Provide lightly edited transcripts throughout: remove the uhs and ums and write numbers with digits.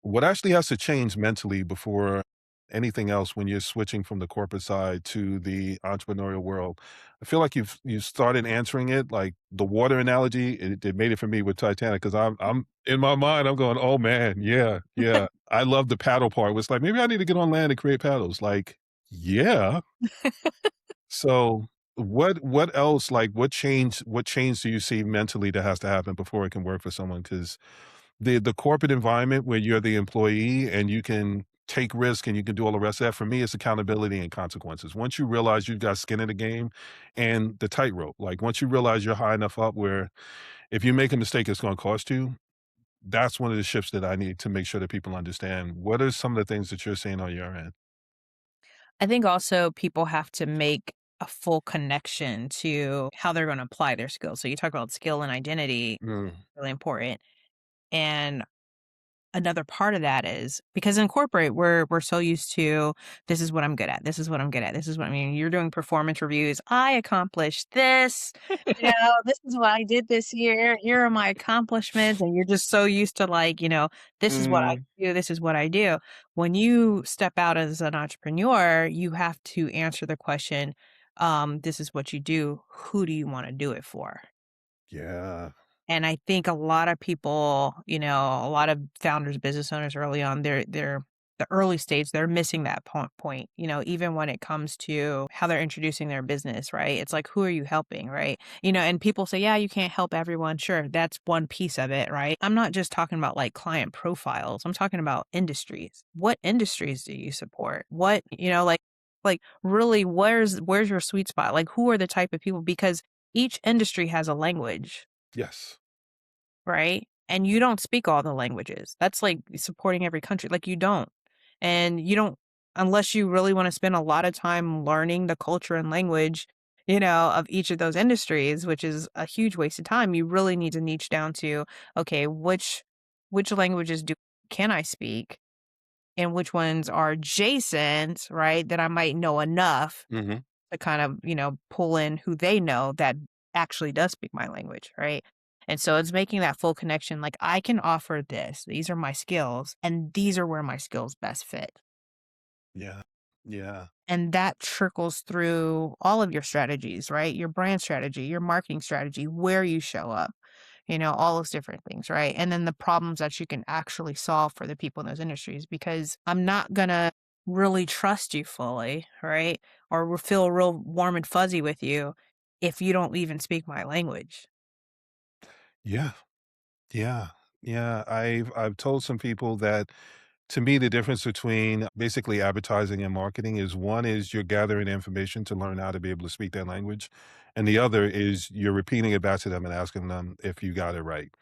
What actually has to change mentally before anything else when you're switching from the corporate side to the entrepreneurial world? I feel like you started answering it like the water analogy. It made it for me with Titanic because I'm in my mind I'm going, oh man, yeah, yeah. I love the paddle part. It was like maybe I need to get on land and create paddles. Like, yeah. So what else like what change do you see mentally that has to happen before it can work for someone? Because the corporate environment where you're the employee and you can take risk and you can do all the rest of that, for me, it's accountability and consequences. Once you realize you've got skin in the game and the tightrope, like once you realize you're high enough up where if you make a mistake, it's going to cost you. That's one of the shifts that I need to make sure that people understand. What are some of the things that you're seeing on your end? I think also people have to make a full connection to how they're gonna apply their skills. So you talk about skill and identity, Mm, really important. And another part of that is because in corporate, we're so used to this is what I'm good at. This is what I'm good at. This is what I mean. You're doing performance reviews. I accomplished this. This is what I did this year. Here are my accomplishments. And you're just so used to like, this is what I mm, do. This is what I do. When you step out as an entrepreneur, you have to answer the question, this is what you do. Who do you want to do it for? yeah. And I think a lot of people, a lot of founders, business owners early on, they're the early stage, they're missing that point, even when it comes to how they're introducing their business, right? It's like, who are you helping, right? And people say, yeah, you can't help everyone. Sure, that's one piece of it, right? I'm not just talking about like client profiles. I'm talking about industries. What industries do you support? What, like really where's your sweet spot? Like who are the type of people? Because each industry has a language, Yes. right? And you don't speak all the languages. That's like supporting every country. Like you don't. And you don't unless you really want to spend a lot of time learning the culture and language, of each of those industries, which is a huge waste of time. You really need to niche down to, okay, which languages do can I speak and which ones are adjacent, right? That I might know enough Hmm. to kind of, pull in who they know that actually does speak my language, right? And so it's making that full connection. Like I can offer this. These are my skills, and these are where my skills best fit. Yeah. Yeah. And that trickles through all of your strategies, right? Your brand strategy, your marketing strategy, where you show up, all those different things, right? And then the problems that you can actually solve for the people in those industries, because I'm not going to really trust you fully, right? Or feel real warm and fuzzy with you if you don't even speak my language. Yeah. Yeah. Yeah. I've told some people that to me, the difference between basically advertising and marketing is one is you're gathering information to learn how to be able to speak that language. And the other is you're repeating it back to them and asking them if you got it right.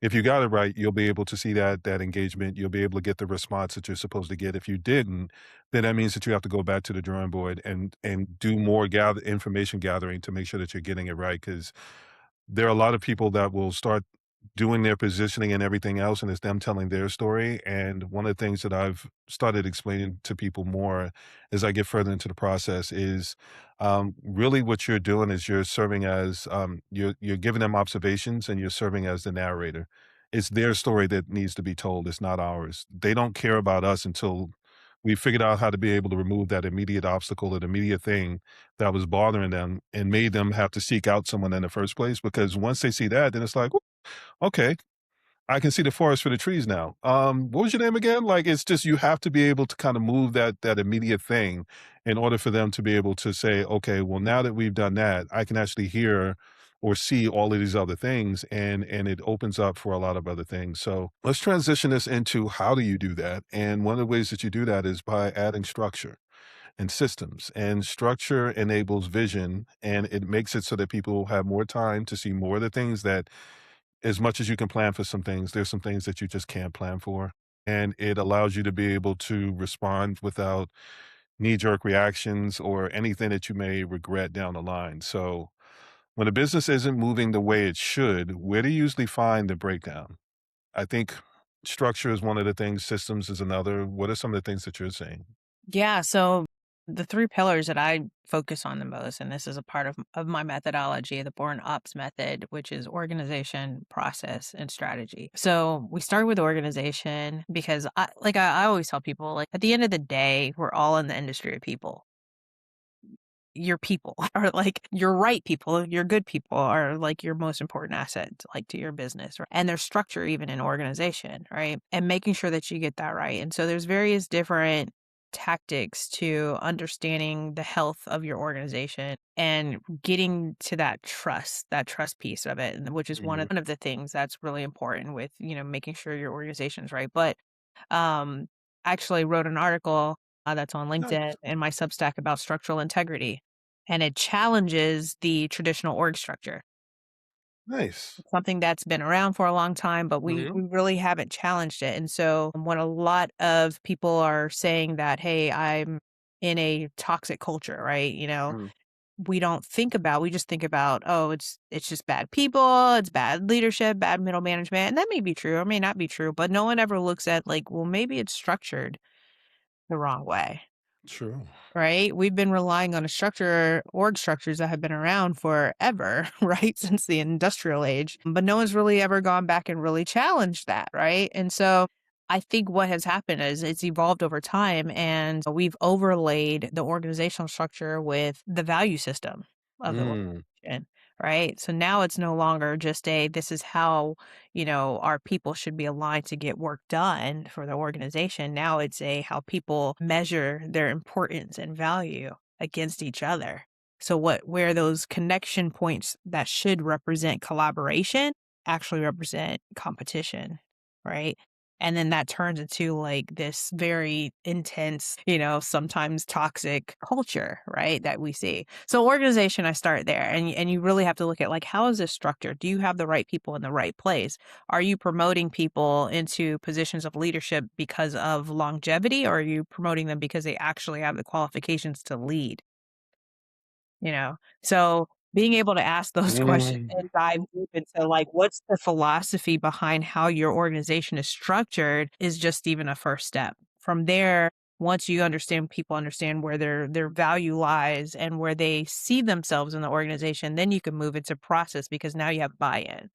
If you got it right, you'll be able to see that engagement. You'll be able to get the response that you're supposed to get. If you didn't, then that means that you have to go back to the drawing board and do more gather information gathering to make sure that you're getting it right. Because there are a lot of people that will start doing their positioning and everything else, and it's them telling their story. And one of the things that I've started explaining to people more as I get further into the process is really what you're doing is you're serving as you're giving them observations and you're serving as the narrator. It's their story that needs to be told. It's not ours. They don't care about us until we figured out how to be able to remove that immediate obstacle or the immediate thing that was bothering them and made them have to seek out someone in the first place. Because once they see that, then it's like, okay, I can see the forest for the trees now. What was your name again? Like, it's just you have to be able to kind of move that immediate thing in order for them to be able to say, okay, well, now that we've done that, I can actually hear or see all of these other things, and it opens up for a lot of other things. So let's transition this into how do you do that? And one of the ways that you do that is by adding structure and systems. And structure enables vision and it makes it so that people have more time to see more of the things that as much as you can plan for some things, there's some things that you just can't plan for. And it allows you to be able to respond without knee jerk reactions or anything that you may regret down the line. So when a business isn't moving the way it should, where do you usually find the breakdown? I think structure is one of the things, systems is another. What are some of the things that you're saying? Yeah. So The 3 pillars that I focus on the most, and this is a part of my methodology, the Born Ops method, which is organization, process, and strategy. So we start with organization because I always tell people, like, at the end of the day, we're all in the industry of people. Your people are like your right people, your good people are like your most important asset, like to your business, right? And their structure, even in organization, right? And making sure that you get that right. And so there's various different tactics to understanding the health of your organization and getting to that trust piece of it, and which is Mhm. one of the things that's really important with, making sure your organization's right. But um, I actually wrote an article that's on LinkedIn Nice. and my Substack about structural integrity, and it challenges the traditional org structure. Nice. It's something that's been around for a long time, but we Mhm. we really haven't challenged it. And so when a lot of people are saying that, "Hey, I'm in a toxic culture," right? Mm. We just think about, oh, it's just bad people, it's bad leadership, bad middle management. And that may be true or may not be true, but no one ever looks at like, well, maybe it's structured the wrong way. True. Right? We've been relying on org structures that have been around forever, right? Since the industrial age, but no one's really ever gone back and really challenged that, right? And so I think what has happened is it's evolved over time and we've overlaid the organizational structure with the value system of the Mm. organization, right? So now it's no longer just this is how, our people should be aligned to get work done for the organization. Now it's how people measure their importance and value against each other. So where those connection points that should represent collaboration actually represent competition, right? And then that turns into like this very intense, sometimes toxic culture, right? That we see. So organization, I start there. And you really have to look at like, how is this structured? Do you have the right people in the right place? Are you promoting people into positions of leadership because of longevity, or are you promoting them because they actually have the qualifications to lead? You know? So, being able to ask those questions Mm. and dive deep into, like, what's the philosophy behind how your organization is structured is just even a first step. From there, once you understand people understand where their value lies and where they see themselves in the organization, then you can move into process because now you have buy-in.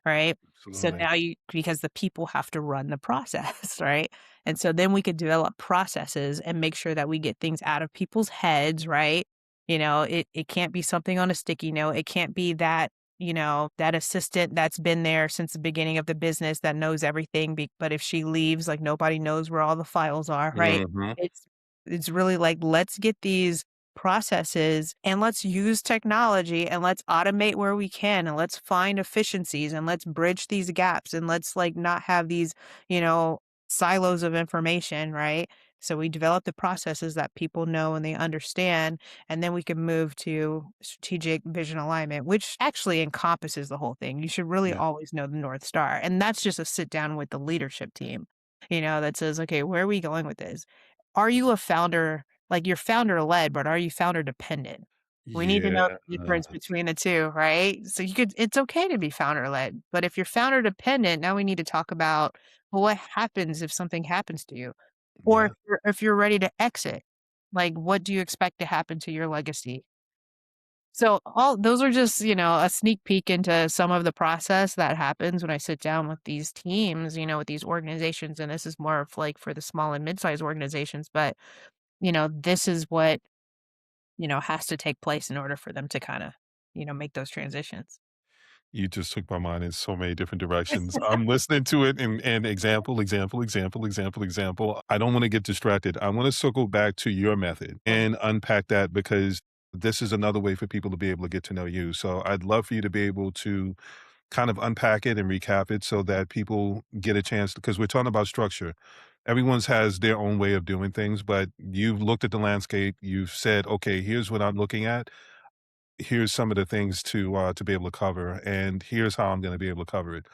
Right? So Absolutely. now because the people have to run the process, right? And so then we could develop processes and make sure that we get things out of people's heads, right? It can't be something on a sticky note. It can't be that, that assistant that's been there since the beginning of the business that knows everything. But if she leaves, like nobody knows where all the files are, right? Mhm. It's it's really like let's get these processes and let's use technology and let's automate where we can and let's find efficiencies and let's bridge these gaps and let's like not have these, you know, silos of information, right? So we develop the processes that people know and they understand, and then we can move to strategic vision alignment, which actually encompasses the whole thing. You should really Yeah. always know the North Star. And that's just a sit down with the leadership team, that says, okay, where are we going with this? Are you a founder like, you're founder led, but are you founder dependent? We need to know Yeah. the difference between the 2, right? So it's okay to be founder led, but if you're founder dependent, now we need to talk about, well, what happens if something happens to you? Or Yeah. if you're ready to exit, like, what do you expect to happen to your legacy? So all those are just, a sneak peek into some of the process that happens when I sit down with these teams, with these organizations, and this is more of like for the small and mid-sized organizations, but this is what, has to take place in order for them to kind of, make those transitions. You just took my mind in so many different directions. I'm listening to it and example, example, example, example, example. I don't wanna get distracted. I wanna circle back to your method and unpack that because this is another way for people to be able to get to know you. So I'd love for you to be able to kind of unpack it and recap it so that people get a chance because we're talking about structure. Everyone's has their own way of doing things, but you've looked at the landscape, you've said, "Okay, here's what I'm looking at. Here's some of the things to be able to cover, and here's how I'm gonna be able to cover it."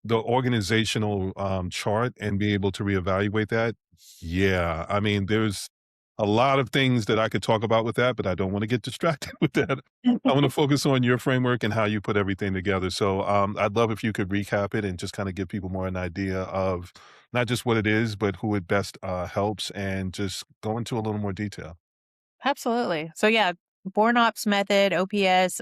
The organizational, chart and be able to reevaluate that, yeah, I mean, there's a lot of things that I could talk about with that, but I don't wanna get distracted with that. I wanna focus on your framework and how you put everything together, so, I'd love if you could recap it and just kinda give people more an idea of not just what it is, but who it best, helps, and just go into a little more detail. Absolutely. So yeah, Born Ops method, OPS,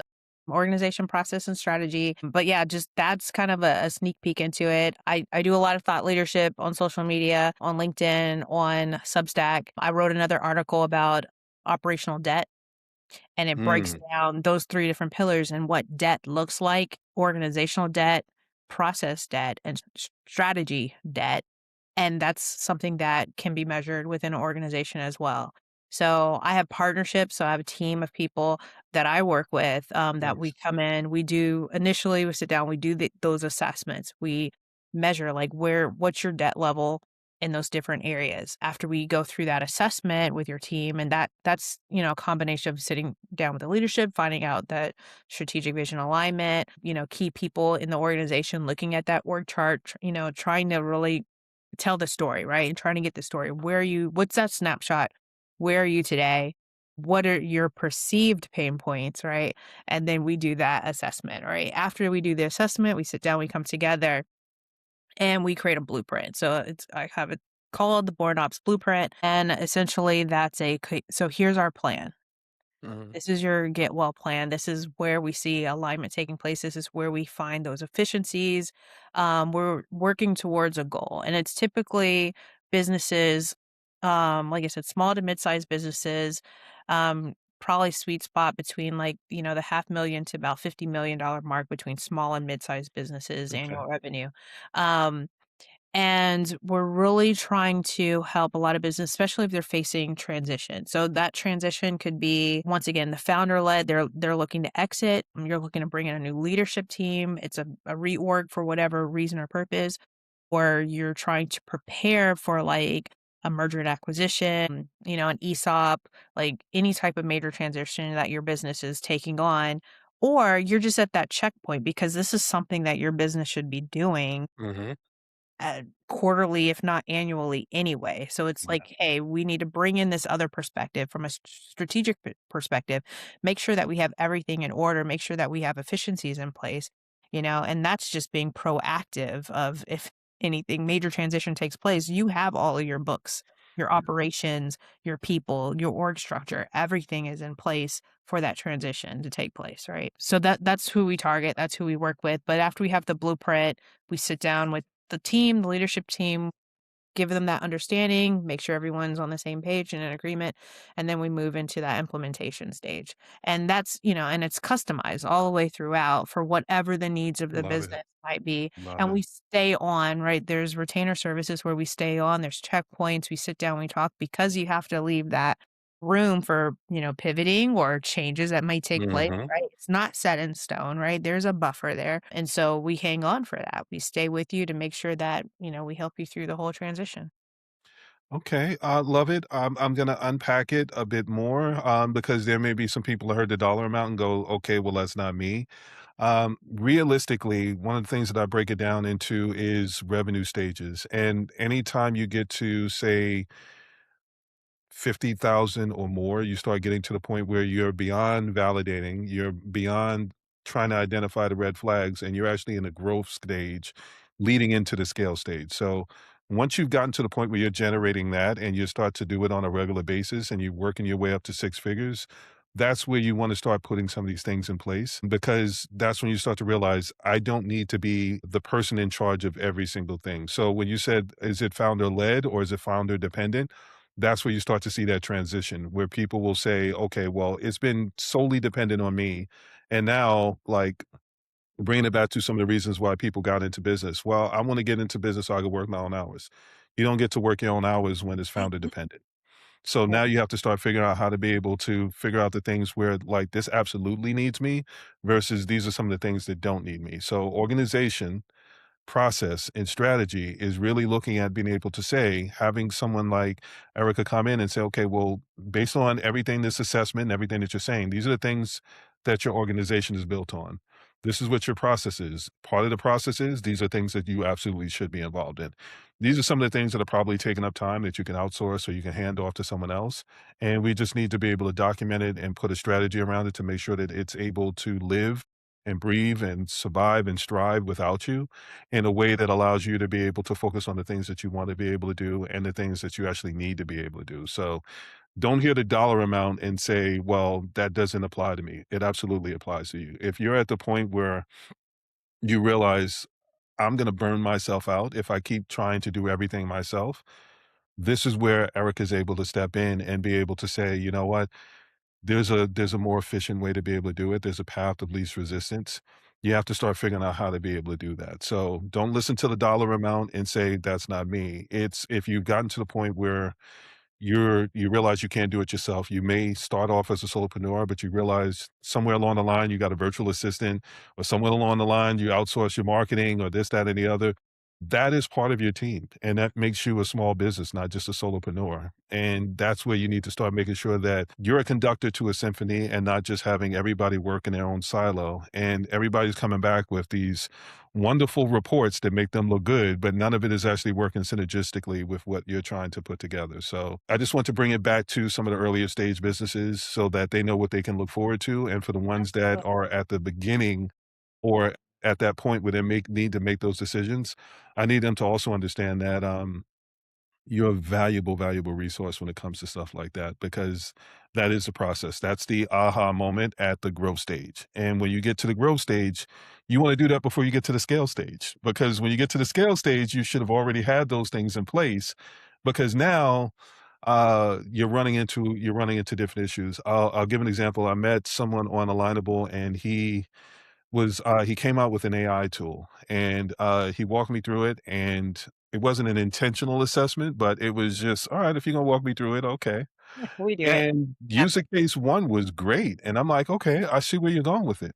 organization process and strategy. But yeah, just that's kind of a sneak peek into it. I do a lot of thought leadership on social media, on LinkedIn, on Substack. I wrote another article about operational debt, and it breaks Mm, down those three different pillars and what debt looks like: organizational debt, process debt, and strategy debt. And that's something that can be measured within an organization as well. So I have partnerships. So I have a team of people that I work with, that we nice. come in, we do initially, we sit down, we do those assessments. We measure like what's your debt level in those different areas. After we go through that assessment with your team, and that's, a combination of sitting down with the leadership, finding out that strategic vision alignment, key people in the organization, looking at that org chart, trying to really tell the story, right? And trying to get the story. What's that snapshot? Where are you today? What are your perceived pain points, right? And then we do that assessment, right? After we do the assessment, we sit down, we come together, and we create a blueprint. So I have it called the Born Ops Blueprint. And essentially so here's our plan. Mhm. This is your get well plan. This is where we see alignment taking place. This is where we find those efficiencies. We're working towards a goal, and it's typically businesses, like I said, small to mid-sized businesses. Probably sweet spot between like the 500,000 to about $50 million mark between small and mid-sized businesses Okay. annual revenue. Um, and we're really trying to help a lot of business, especially if they're facing transition. So that transition could be, once again, the founder led. They're looking to exit. You're looking to bring in a new leadership team. It's a reorg for whatever reason or purpose, or you're trying to prepare for like a merger and acquisition, an ESOP, like any type of major transition that your business is taking on. Or you're just at that checkpoint because this is something that your business should be doing Mhm. quarterly, if not annually anyway. So it's Yeah. like, hey, we need to bring in this other perspective from a strategic perspective, make sure that we have everything in order, make sure that we have efficiencies in place, and that's just being proactive of if anything major transition takes place, you have all of your books, your operations, your people, your org structure, everything is in place for that transition to take place, right? So that's who we target, that's who we work with. But after we have the blueprint, we sit down with the team, the leadership team, give them that understanding, make sure everyone's on the same page and in agreement, and then we move into that implementation stage. And that's, and it's customized all the way throughout for whatever the needs of the Love it. business might be. Love And it. we stay on, right? There's retainer services where we stay on, there's checkpoints, we sit down, we talk because you have to leave that room for, pivoting or changes that might take place, Mhm. right? It's not set in stone, right? There's a buffer there. And so we hang on for that. We stay with you to make sure that, we help you through the whole transition. Okay, I love it. I'm gonna unpack it a bit more, because there may be some people who heard the dollar amount and go, "Okay, well, that's not me." Realistically, one of the things that I break it down into is revenue stages, and anytime you get to, say, 50,000 or more, you start getting to the point where you're beyond validating, you're beyond trying to identify the red flags, and you're actually in a growth stage leading into the scale stage. So once you've gotten to the point where you're generating that and you start to do it on a regular basis and you're working your way up to six figures, that's where you want to start putting some of these things in place because that's when you start to realize I don't need to be the person in charge of every single thing. So when you said, is it founder led or is it founder dependent? That's where you start to see that transition where people will say, okay, well, it's been solely dependent on me. And now, like, bringing it back to some of the reasons why people got into business. Well, I want to get into business so I can work my own hours. You don't get to work your own hours when it's founder dependent. So Right. now you have to start figuring out how to be able to figure out the things where, like, this absolutely needs me versus these are some of the things that don't need me. So, organization process and strategy is really looking at being able to say, having someone like Erica come in and say, okay, well, based on everything, this assessment and everything that you're saying, these are the things that your organization is built on. This is what your process is. Part of the process is these are things that you absolutely should be involved in. These are some of the things that are probably taking up time that you can outsource or you can hand off to someone else. And we just need to be able to document it and put a strategy around it to make sure that it's able to live and breathe and survive and strive without you in a way that allows you to be able to focus on the things that you want to be able to do and the things that you actually need to be able to do. So don't hear the dollar amount and say, well, that doesn't apply to me. It absolutely applies to you. If you're at the point where you realize I'm going to burn myself out if I keep trying to do everything myself, this is where Eric is able to step in and be able to say, you know what, there's a more efficient way to be able to do it. There's a path of least resistance. You have to start figuring out how to be able to do that. So don't listen to the dollar amount and say that's not me. It's if you've gotten to the point where you realize you can't do it yourself. You may start off as a solopreneur, but you realize somewhere along the line you got a virtual assistant, or somewhere along the line you outsource your marketing or this, that, and the other. That is part of your team, and that makes you a small business, not just a solopreneur. And that's where you need to start making sure that you're a conductor to a symphony and not just having everybody work in their own silo. And everybody's coming back with these wonderful reports that make them look good, but none of it is actually working synergistically with what you're trying to put together. So I just want to bring it back to some of the earlier stage businesses so that they know what they can look forward to. And for the ones that are at the beginning or at that point where they need to make those decisions, I need them to also understand that you're a valuable, valuable resource when it comes to stuff like that because that is the process. That's the aha moment at the growth stage. And when you get to the growth stage, you want to do that before you get to the scale stage because when you get to the scale stage, you should have already had those things in place because now you're running into different issues. I'll give an example. I met someone on Alignable and he came out with an AI tool and he walked me through it and it wasn't an intentional assessment, but it was just, all right, if you're gonna walk me through it, okay. We do it. And Yep. user case one was great. And I'm like, okay, I see where you're going with it.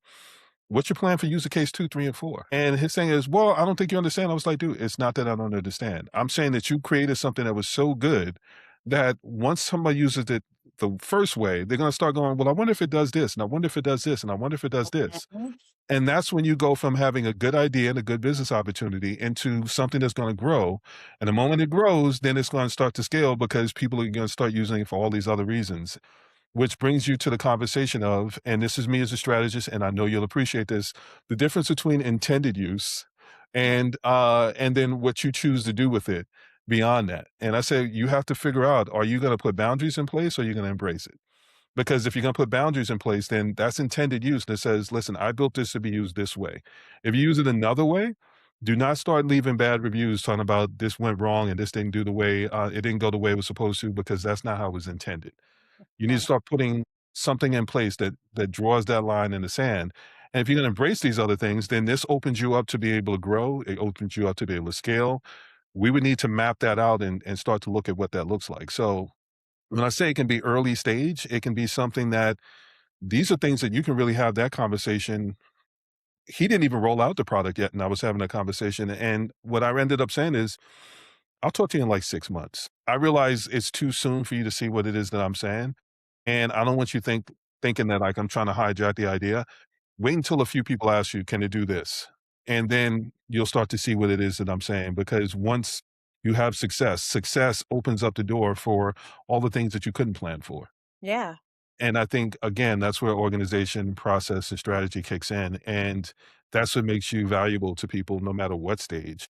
What's your plan for user case two, three, and four? And his thing is, well, I don't think you understand. I was like, dude, it's not that I don't understand. I'm saying that you created something that was so good that once somebody uses it the first way, they're gonna start going, well, I wonder if it does this, and I wonder if it does this, and I wonder if it does this. Mhm. And that's when you go from having a good idea and a good business opportunity into something that's going to grow. And the moment it grows, then it's going to start to scale because people are going to start using it for all these other reasons, which brings you to the conversation of, and this is me as a strategist, and I know you'll appreciate this, the difference between intended use and then what you choose to do with it beyond that. And I say you have to figure out, are you going to put boundaries in place or are you going to embrace it? Because if you're gonna put boundaries in place, then that's intended use that says, "Listen, I built this to be used this way." If you use it another way, do not start leaving bad reviews talking about this went wrong and this didn't do the way it didn't go the way it was supposed to because that's not how it was intended. You need to Right. start putting something in place that draws that line in the sand. And if you're gonna embrace these other things, then this opens you up to be able to grow. It opens you up to be able to scale. We would need to map that out and start to look at what that looks like. So when I say it can be early stage, it can be something that these are things that you can really have that conversation. He didn't even roll out the product yet, and I was having a conversation, and what I ended up saying is, "I'll talk to you in, like, 6 months. I realize it's too soon for you to see what it is that I'm saying, and I don't want you thinking that, like, I'm trying to hijack the idea. Wait until a few people ask you, 'Can it do this?' And then you'll start to see what it is that I'm saying, because once you have success, success opens up the door for all the things that you couldn't plan for." Yeah. And I think, again, that's where organization, process, and strategy kicks in, and that's what makes you valuable to people no matter what stage.